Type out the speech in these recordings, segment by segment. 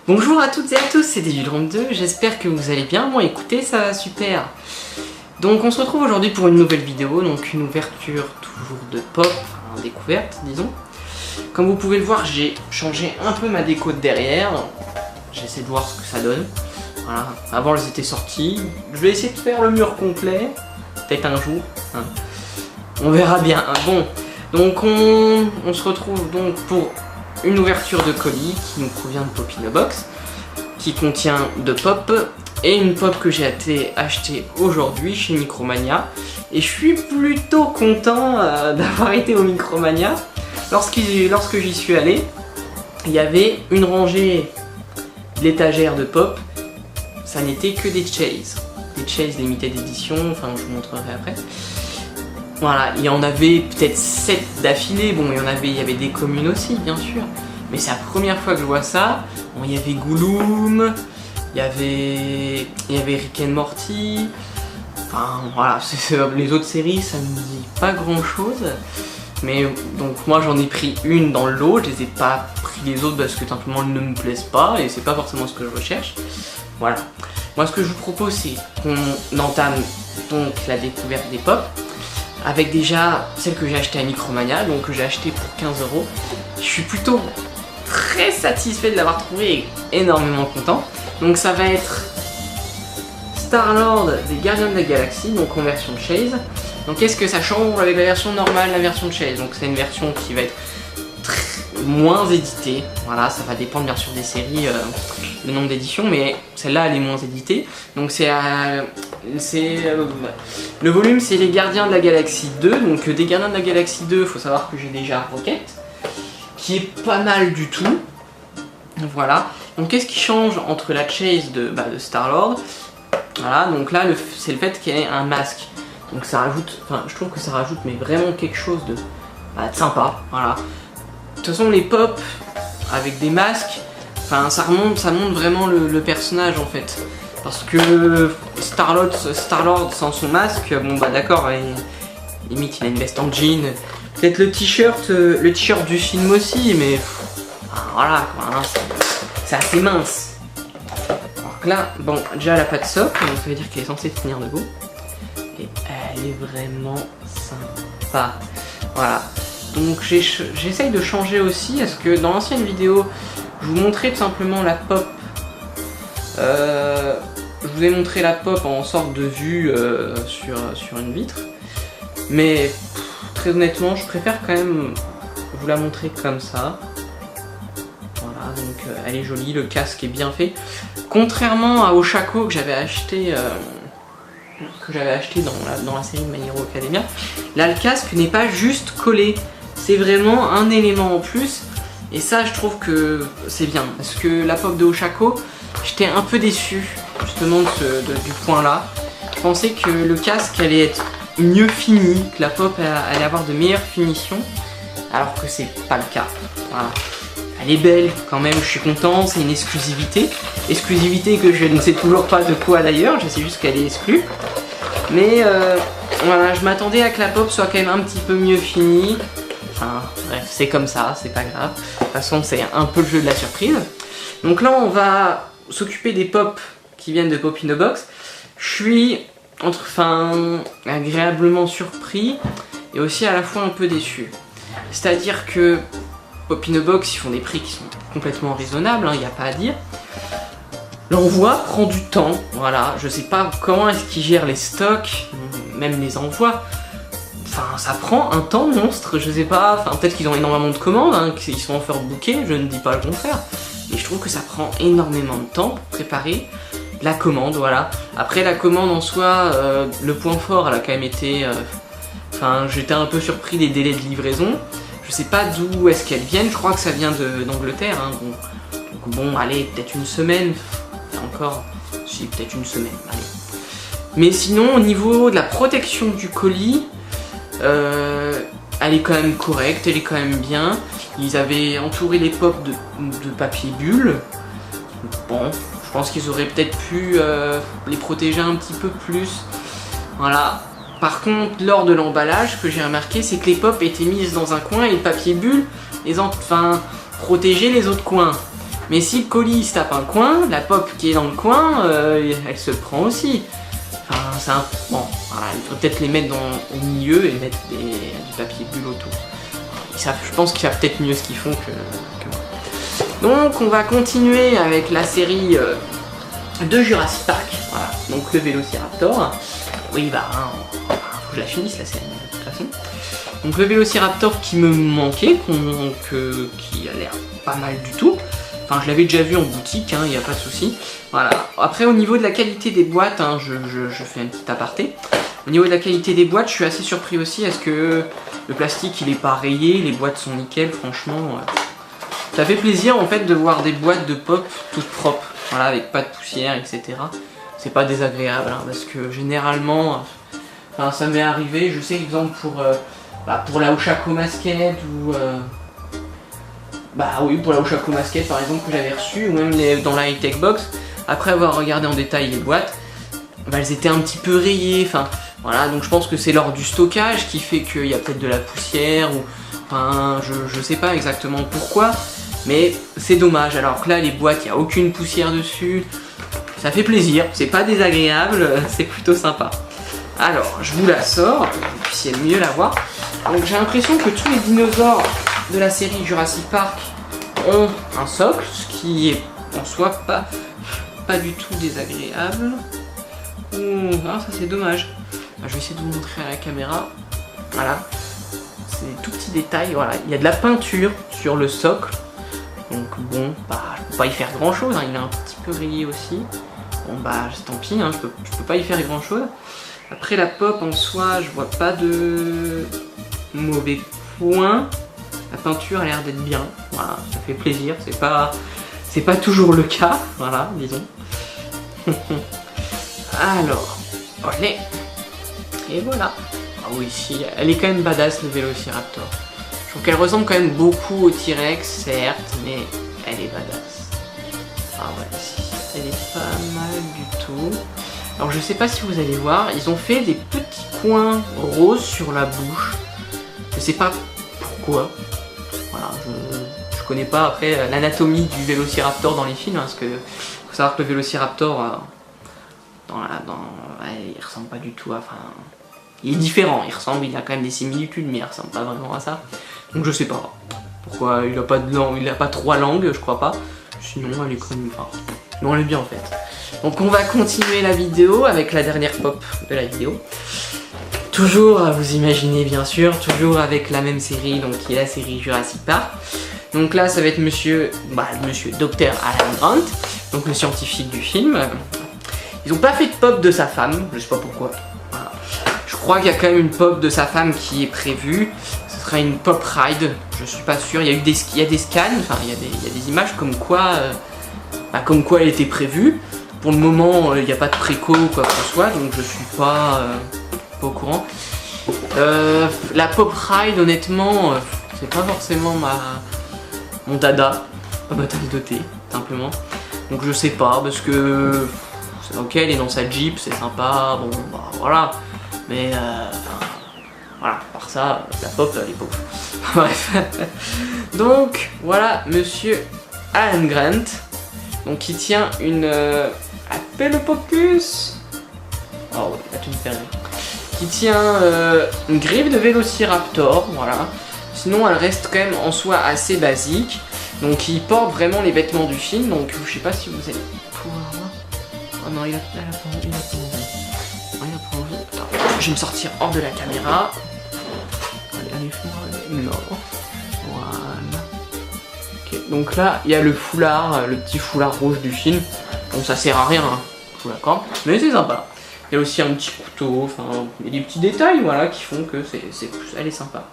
Bonjour à toutes et à tous, c'est Digidrome2, j'espère que vous allez bien. Moi écoutez, ça va super. Donc on se retrouve aujourd'hui pour une nouvelle vidéo, donc une ouverture toujours de pop, enfin découverte disons. Comme vous pouvez le voir, j'ai changé un peu ma déco de derrière. J'essaie de voir ce que ça donne. Voilà, avant elles étaient sorties. Je vais essayer de faire le mur complet, peut-être un jour. Hein. On verra bien. Bon, donc on se retrouve donc pour une ouverture de colis qui nous provient de Pop-In-A-Box, qui contient deux pop et une pop que j'ai acheté aujourd'hui chez Micromania. Et je suis plutôt content d'avoir été au Micromania. Lorsque j'y suis allé, il y avait une rangée d'étagères de pop. Ça n'était que des Chase limited edition, enfin je vous montrerai après. Voilà, il y en avait peut-être 7 d'affilée, bon il y avait des communes aussi bien sûr, mais c'est la première fois que je vois ça. Bon, il y avait Gouloum, il y avait Rick and Morty, enfin voilà, les autres séries ça me dit pas grand chose, mais donc moi j'en ai pris une dans le lot, je les ai pas pris les autres parce que simplement elles ne me plaisent pas et c'est pas forcément ce que je recherche. Voilà, moi ce que je vous propose c'est qu'on entame donc la découverte des pop avec déjà celle que j'ai achetée à Micromania, donc que j'ai acheté pour 15 €. Je suis plutôt très satisfait de l'avoir trouvé et énormément content. Donc ça va être Star-Lord des Gardiens de la Galaxie, donc en version de Chase. Donc qu'est-ce que ça change avec la version normale, la version de Chase? Donc c'est une version qui va être moins éditée, voilà, ça va dépendre bien sûr des séries, le nombre d'éditions, mais celle-là elle est moins éditée. Donc le volume c'est les Gardiens de la Galaxie 2, donc des Gardiens de la Galaxie 2, faut savoir que j'ai déjà Rocket, qui est pas mal du tout, voilà. Donc qu'est-ce qui change entre la Chase de Star-Lord? Voilà, donc là c'est le fait qu'il y ait un masque, donc ça rajoute, enfin je trouve que ça rajoute mais vraiment quelque chose de sympa, voilà. De toute façon les pop avec des masques, enfin ça montre vraiment le personnage en fait. Parce que Star-Lord sans son masque, bon bah d'accord, limite il a une veste en jean. Peut-être le t-shirt du film aussi, mais voilà quoi, hein, c'est assez mince. Alors que là, bon, déjà elle a pas de socle, donc ça veut dire qu'elle est censée tenir debout. Et elle est vraiment sympa. Voilà. Donc j'essaye de changer aussi, parce que dans l'ancienne vidéo, je vous montrais tout simplement la pop. Je vous ai montré la pop en sorte de vue sur une vitre. Mais très honnêtement, je préfère quand même vous la montrer comme ça. Voilà, donc elle est jolie, le casque est bien fait. Contrairement à Oshako que j'avais acheté dans la série de My Hero Academia, là le casque n'est pas juste collé. C'est vraiment un élément en plus, et ça je trouve que c'est bien, parce que la pop de Oshako, j'étais un peu déçu justement du point là. Je pensais que le casque allait être mieux fini, que la pop allait avoir de meilleures finitions, alors que c'est pas le cas. Voilà. Elle est belle quand même, je suis content, c'est une exclusivité que je ne sais toujours pas de quoi d'ailleurs, je sais juste qu'elle est exclue. Mais voilà, je m'attendais à que la pop soit quand même un petit peu mieux finie. Enfin, bref, c'est comme ça, c'est pas grave. De toute façon, c'est un peu le jeu de la surprise. Donc là, on va s'occuper des pop qui viennent de Pop-In-A-Box. Je suis agréablement surpris et aussi à la fois un peu déçu. C'est-à-dire que Pop-In-A-Box, ils font des prix qui sont complètement raisonnables, il n'y a pas à dire. L'envoi prend du temps, voilà. Je sais pas comment est-ce qu'ils gèrent les stocks, même les envois. Enfin, ça prend un temps monstre, je sais pas, enfin peut-être qu'ils ont énormément de commandes, qu'ils sont overbookés, je ne dis pas le contraire. Mais je trouve que ça prend énormément de temps pour préparer la commande, voilà. Après la commande en soi, le point fort, elle a quand même été... j'étais un peu surpris des délais de livraison. Je sais pas d'où est-ce qu'elles viennent, je crois que ça vient d'Angleterre, hein. Bon, allez, peut-être une semaine, encore, si, peut-être une semaine, allez. Mais sinon, au niveau de la protection du colis, elle est quand même correcte, elle est quand même bien. Ils avaient entouré les pop de papier bulle. Bon, je pense qu'ils auraient peut-être pu les protéger un petit peu plus. Voilà. Par contre, lors de l'emballage, ce que j'ai remarqué, c'est que les pop étaient mises dans un coin et le papier bulle protégeait les autres coins. Mais si le colis se tape un coin, la pop qui est dans le coin, elle se prend aussi. Enfin, c'est un... Bon, voilà, il faut peut-être les mettre au milieu et mettre du papier bulle autour. Je pense qu'ils savent peut-être mieux ce qu'ils font que moi. Donc, on va continuer avec la série de Jurassic Park. Voilà, donc le Vélociraptor. Oui, bah, faut que je la finisse la série, de toute façon. Donc, le Vélociraptor qui me manquait, qui a l'air pas mal du tout. Enfin, je l'avais déjà vu en boutique, il n'y a pas de souci. Voilà. Après, au niveau de la qualité des boîtes, je fais un petit aparté. Au niveau de la qualité des boîtes, je suis assez surpris aussi. Est-ce que le plastique, il est pas rayé, les boîtes sont nickel, franchement. Ça fait plaisir, en fait, de voir des boîtes de pop toutes propres. Voilà, avec pas de poussière, etc. C'est pas désagréable, hein, parce que généralement, enfin, ça m'est arrivé, je sais, exemple, pour la Oshako Masket ou... Bah oui, pour la Oshako Masket par exemple que j'avais reçue, ou même dans la high-tech box, après avoir regardé en détail les boîtes, bah, elles étaient un petit peu rayées, enfin voilà, donc je pense que c'est lors du stockage qui fait qu'il y a peut-être de la poussière, ou enfin je sais pas exactement pourquoi, mais c'est dommage, alors que là les boîtes, il n'y a aucune poussière dessus, ça fait plaisir, c'est pas désagréable, c'est plutôt sympa. Alors, je vous la sors, que vous puissiez mieux la voir. Donc j'ai l'impression que tous les dinosaures de la série Jurassic Park ont un socle, ce qui est en soi pas du tout désagréable. Ah, ça c'est dommage. Je vais essayer de vous montrer à la caméra. Voilà, c'est des tout petits détails. Voilà, il y a de la peinture sur le socle. Donc bon, bah, je peux pas y faire grand chose, hein. Il est un petit peu rayé aussi. Bon bah tant pis, hein, je peux pas y faire grand chose. Après la pop en soi, je vois pas de mauvais points. La peinture a l'air d'être bien, voilà, ça fait plaisir, c'est pas toujours le cas, voilà, disons. Alors, allez, et voilà. Ah oui, si, elle est quand même badass le Vélociraptor. Je trouve qu'elle ressemble quand même beaucoup au T-Rex, certes, mais elle est badass. Ah ouais, si, elle est pas mal du tout. Alors je sais pas si vous allez voir, ils ont fait des petits coins roses sur la bouche. Je sais pas pourquoi. Voilà, je connais pas après l'anatomie du Vélociraptor dans les films, hein, parce que faut savoir que le Vélociraptor, il ressemble pas du tout à... Enfin, il est différent, il a quand même des similitudes, mais il ressemble pas vraiment à ça. Donc je sais pas pourquoi il a pas de langue, il a pas 3 langues, je crois pas. Sinon elle est quand même... Enfin, sinon elle est bien en fait. Donc on va continuer la vidéo avec la dernière pop de la vidéo. Toujours, vous imaginez bien sûr, toujours avec la même série, donc qui est la série Jurassic Park. Donc là ça va être monsieur Dr. Alan Grant, donc le scientifique du film. Ils n'ont pas fait de pop de sa femme, je sais pas pourquoi. Voilà. Je crois qu'il y a quand même une pop de sa femme qui est prévue. Ce sera une pop ride, je suis pas sûr. Il y a des scans, enfin il y a des images comme quoi elle était prévue. Pour le moment, il n'y a pas de préco ou quoi que ce soit, donc je suis pas au courant. La pop ride, honnêtement, c'est pas forcément mon dada, pas ma tasse de thé, simplement. Donc je sais pas, parce que c'est ok, elle est dans sa Jeep, c'est sympa, bon, bah voilà. Mais voilà, par ça, la pop, elle est pauvre. Bref. Donc, voilà, monsieur Alan Grant, donc qui tient une... Appelopocus. Oh ouais, là tu me perds. Qui tient une griffe de Vélociraptor, voilà. Sinon elle reste quand même en soi assez basique. Donc il porte vraiment les vêtements du film, donc je sais pas si vous allez pouvoir voir. Oh non, il a pas envie. Attends, je vais me sortir hors de la caméra. Allez, non. Voilà. Ok, donc là, il y a le foulard, le petit foulard rouge du film. Bon, ça sert à rien, hein, je vous l'accorde, mais c'est sympa. Il y a aussi un petit couteau, enfin, il y a des petits détails, voilà, qui font que elle est sympa.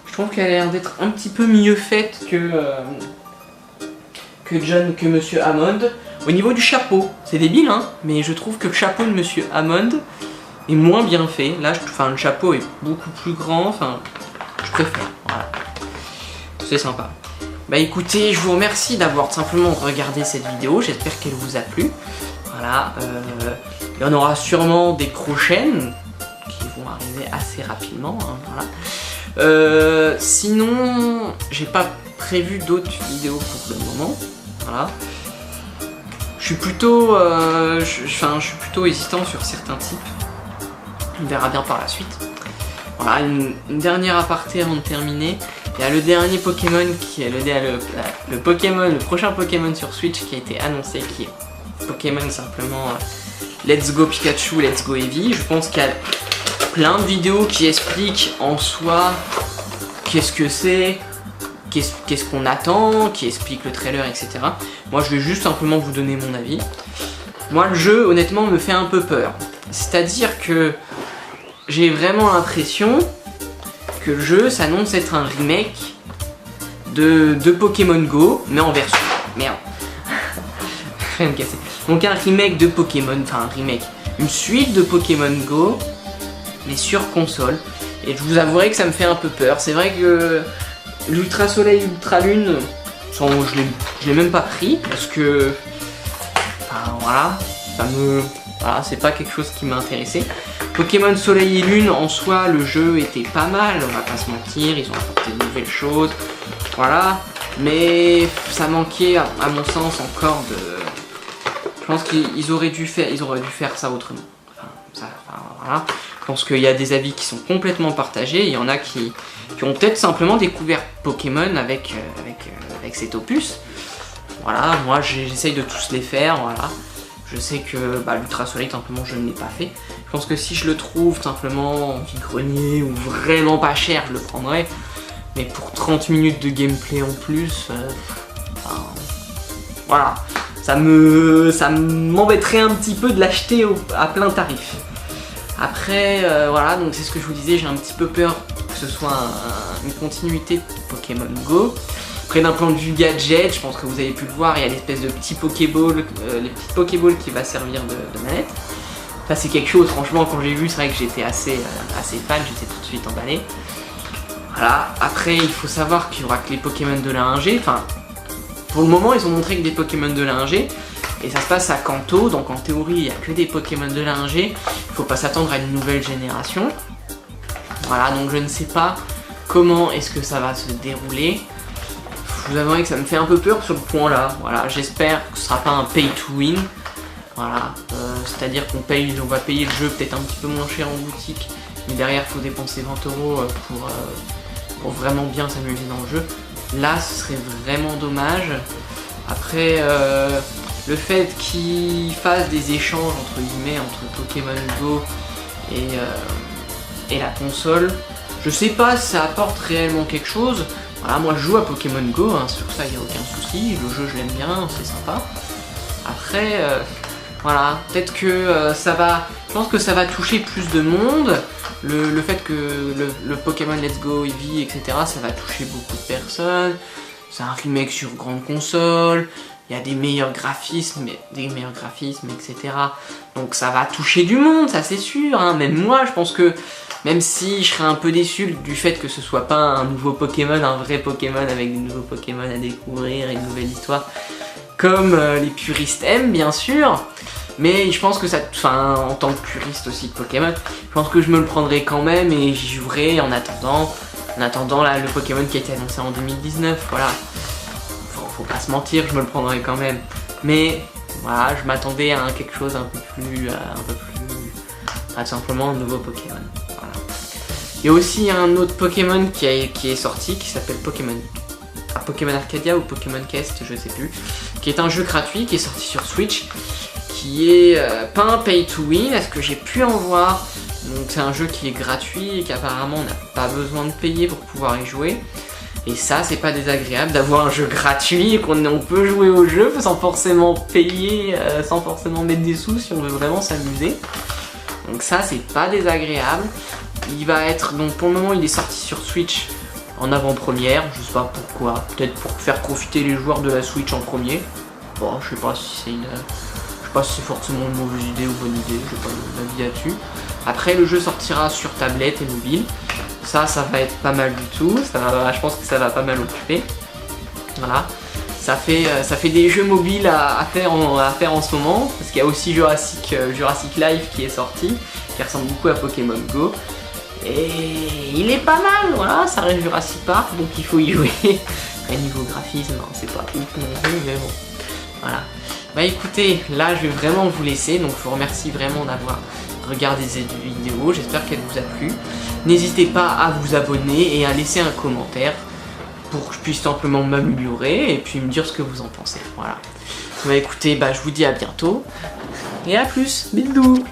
Je trouve qu'elle a l'air d'être un petit peu mieux faite que Monsieur Hammond. Au niveau du chapeau, c'est débile, hein, mais je trouve que le chapeau de Monsieur Hammond est moins bien fait. Là, le chapeau est beaucoup plus grand, enfin, je préfère, voilà. C'est sympa. Bah écoutez, je vous remercie d'avoir simplement regardé cette vidéo, j'espère qu'elle vous a plu. Voilà, il y en aura sûrement des prochaines qui vont arriver assez rapidement, hein, voilà. Sinon, j'ai pas prévu d'autres vidéos pour le moment. Voilà. Je suis plutôt hésitant sur certains types. On verra bien par la suite. Voilà, une dernière aparté avant de terminer. Il y a le dernier Pokémon qui est le prochain Pokémon sur Switch qui a été annoncé, qui est Pokémon simplement Let's Go Pikachu, Let's Go Eevee. Je pense qu'il y a plein de vidéos qui expliquent en soi qu'est-ce que c'est, qu'est-ce qu'on attend, qui expliquent le trailer, etc. Moi je vais juste simplement vous donner mon avis. Moi le jeu honnêtement me fait un peu peur. C'est-à-dire que j'ai vraiment l'impression que le jeu s'annonce être un remake de Pokémon Go, mais en version... Merde. Rien me casser. Donc un remake de Pokémon, enfin un remake, une suite de Pokémon Go, mais sur console. Et je vous avouerai que ça me fait un peu peur. C'est vrai que l'Ultra Soleil, Ultra Lune, je l'ai même pas pris, parce que... Enfin voilà, voilà, c'est pas quelque chose qui m'a intéressé. Pokémon Soleil et Lune, en soi, le jeu était pas mal, on va pas se mentir, ils ont apporté de nouvelles choses, voilà, mais ça manquait, à mon sens, encore de... Je pense qu'ils auraient dû faire ça autrement. Voilà. Je pense qu'il y a des avis qui sont complètement partagés, il y en a qui ont peut-être simplement découvert Pokémon avec cet opus. Voilà, moi j'essaye de tous les faire, voilà. Je sais que l'Ultra Soleil, simplement, je ne l'ai pas fait. Je pense que si je le trouve simplement en vide-grenier ou vraiment pas cher, je le prendrai. Mais pour 30 minutes de gameplay en plus, voilà, ça m'embêterait un petit peu de l'acheter à plein tarif. Après, voilà, donc c'est ce que je vous disais, j'ai un petit peu peur que ce soit une continuité de Pokémon Go. Après, d'un point de vue gadget, je pense que vous avez pu le voir, il y a l'espèce de petit Pokéball, les petits Pokéballs qui va servir de manette. Ça c'est quelque chose, franchement, quand j'ai vu, c'est vrai que j'étais assez fan, j'étais tout de suite emballé. Voilà, après il faut savoir qu'il y aura que les Pokémon de la 1G, enfin, pour le moment ils ont montré que des Pokémon de la 1G, et ça se passe à Kanto, donc en théorie il n'y a que des Pokémon de la 1G, il faut pas s'attendre à une nouvelle génération. Voilà, donc je ne sais pas comment est-ce que ça va se dérouler. Je vous avouerai que ça me fait un peu peur sur le point là, voilà, j'espère que ce sera pas un pay to win, voilà, c'est-à-dire qu'on va payer le jeu peut-être un petit peu moins cher en boutique, mais derrière il faut dépenser 20 € pour vraiment bien s'amuser dans le jeu. Là ce serait vraiment dommage. Après le fait qu'ils fassent des échanges entre guillemets entre Pokémon Go et la console, je sais pas si ça apporte réellement quelque chose. Voilà, moi je joue à Pokémon Go, hein, sur ça il n'y a aucun souci, le jeu je l'aime bien, c'est sympa. Après, voilà, peut-être que ça va, je pense que ça va toucher plus de monde. Le fait que le Pokémon Let's Go Eevee, etc., ça va toucher beaucoup de personnes. C'est un remake sur grande console, il y a des meilleurs graphismes, etc. Donc ça va toucher du monde, ça c'est sûr, hein. Même moi je pense que, même si je serais un peu déçu du fait que ce soit pas un nouveau Pokémon, un vrai Pokémon avec des nouveaux Pokémon à découvrir et une nouvelle histoire, comme les puristes aiment bien sûr, mais je pense que ça, en tant que puriste aussi de Pokémon, je pense que je me le prendrai quand même et j'y jouerai en attendant là, le Pokémon qui a été annoncé en 2019, voilà. Faut pas se mentir, je me le prendrai quand même, mais voilà, je m'attendais à quelque chose un peu plus, simplement un nouveau Pokémon. Voilà. Il y a aussi un autre Pokémon qui est sorti, qui s'appelle Pokémon Arcadia ou Pokémon Quest, je sais plus, qui est un jeu gratuit qui est sorti sur Switch, qui est pas un pay to win, à ce que j'ai pu en voir. Donc c'est un jeu qui est gratuit et qu'apparemment on n'a pas besoin de payer pour pouvoir y jouer. Et ça, c'est pas désagréable d'avoir un jeu gratuit et qu'on peut jouer au jeu sans forcément payer, sans forcément mettre des sous si on veut vraiment s'amuser. Donc ça, c'est pas désagréable. Il va être, donc pour le moment, il est sorti sur Switch en avant-première. Je sais pas pourquoi, peut-être pour faire profiter les joueurs de la Switch en premier. Bon, je sais pas si c'est forcément une mauvaise idée ou bonne idée, j'ai pas d'avis là-dessus. Après, le jeu sortira sur tablette et mobile. Ça va être pas mal du tout, je pense que ça va pas mal occuper. Voilà, ça fait des jeux mobiles à faire en ce moment, parce qu'il y a aussi Jurassic Life qui est sorti, qui ressemble beaucoup à Pokémon Go. Et il est pas mal, voilà, ça reste Jurassic Park, donc il faut y jouer. Après niveau graphisme, c'est pas ouf non plus, mais bon. Voilà. Bah écoutez, là je vais vraiment vous laisser, donc je vous remercie vraiment d'avoir regardé cette vidéo, j'espère qu'elle vous a plu. N'hésitez pas à vous abonner et à laisser un commentaire pour que je puisse simplement m'améliorer et puis me dire ce que vous en pensez. Voilà. Bah écoutez, bah je vous dis à bientôt et à plus, bisous.